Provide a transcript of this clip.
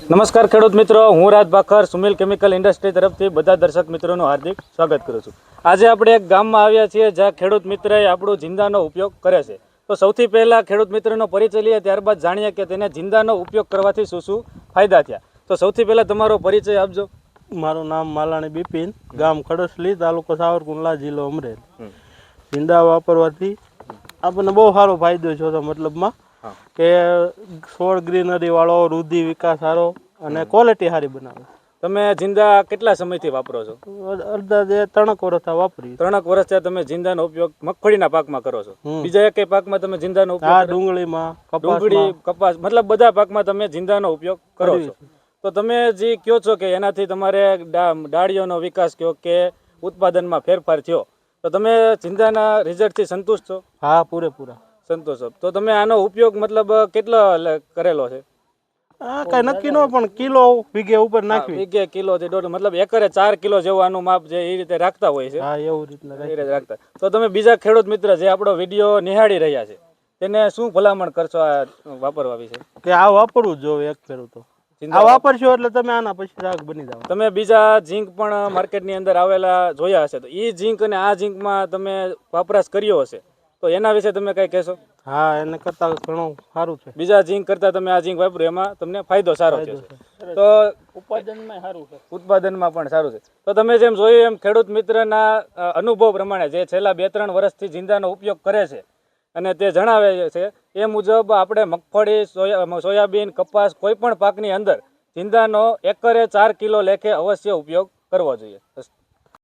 નમસ્કાર ખેડૂત મિત્રો, હું રાજ ભાખર સુમિલ કેમિકલ ઇન્ડસ્ટ્રી તરફથી બધા દર્શક મિત્રોનું હાર્દિક સ્વાગત કરું છું. આજે આપણે એક ગામમાં આવ્યા છીએ જ્યાં ખેડૂત મિત્રએ આપણું જિંદાનો ઉપયોગ કરે છે. તો સૌથી પહેલાં ખેડૂત મિત્રનો પરિચય લઈએ, ત્યારબાદ જાણીએ કે તેને જિંદાનો ઉપયોગ કરવાથી શું શું ફાયદા થયા. તો સૌથી પહેલાં તમારો પરિચય આપજો. મારું નામ માલાણી બિપિન, ગામ ખડસલી, તાલુકો સાવરકુંડલા, જિલ્લો અમરેલી. જિંદા વાપરવાથી આપણને બહુ સારો ફાયદો છે. તો મતલબમાં કે છોડ ગ્રીનરી વાળો, વૃદ્ધિ વિકાસ સારો અને ક્વોલિટી સારી બનાવે. તમે જિંદા કેટલા સમયથી વાપરો છો? અંદાજે 3 વર્ષ વાપરી. 3 વર્ષથી તમે જિંદાનો ઉપયોગ મગફળીના પાકમાં કરો છો? બીજા એકેય પાકમાં તમે જિંદાનો ઉપયોગ? ડુંગળીમાં, ડુંગળી, કપાસ, મતલબ બધા પાકમાં તમે જિંદાનો ઉપયોગ કરો છો. તો તમે જે કહો છો કે એનાથી તમારે ડાળીઓનો વિકાસ કયો કે ઉત્પાદનમાં ફેરફાર થયો, તો તમે જિંદાના રિઝલ્ટથી સંતુષ્ટ છો? હા, પૂરેપૂરા સંતોષ. તો તમે આનો ઉપયોગ મતલબ કેટલો કરેલો છે? કઈ નક્કી ન, પણ કિલો વીઘે ઉપર નાખવી. વીઘે કિલોથી દોઢ, મતલબ એકરે 4 કિલો જેવું આનું માપ છે, એ રીતે રાખતા હોય છે. હા, એવું રીતના રાખતા. તો તમે બીજા ખેડૂત મિત્ર જે આપણો વિડીયો નિહાળી રહ્યા છે તેને શું ભલામણ કરશો આ વાપરવા વિશે? કે આ વાપરવું જ જોઈએ. એક ફેરું તો આ વાપરશો એટલે તમે આના પછી રાગ બની જાવ. તમે બીજા ઝીંક પણ માર્કેટની અંદર આવેલા જોયા હશે, તો એ ઝીંક અને આ ઝીંકમાં તમે વપરાશ કર્યો હશે, તો એના વિશે તમે કઈ કહેશો? હા, એને કરતા ઘણું સારું છે. બીજા ઝીંક કરતા તમે આ ઝીંક વાપર્યું એમાં તમને ફાયદો સારો છે. તો ઉત્પાદનમાં સારું છે. ઉત્પાદનમાં પણ સારું છે. તો તમે જેમ જોયું એમ ખેડૂત મિત્રના અનુભવ પ્રમાણે જે છેલ્લા 2-3 વર્ષથી જિંદાનો ઉપયોગ કરે છે અને તે જણાવે છે એ મુજબ આપણે મગફળી, સોયાબીન, કપાસ, કોઈ પણ પાકની અંદર જિંદાનો એકરે 4 કિલો લેખે અવશ્ય ઉપયોગ કરવો જોઈએ.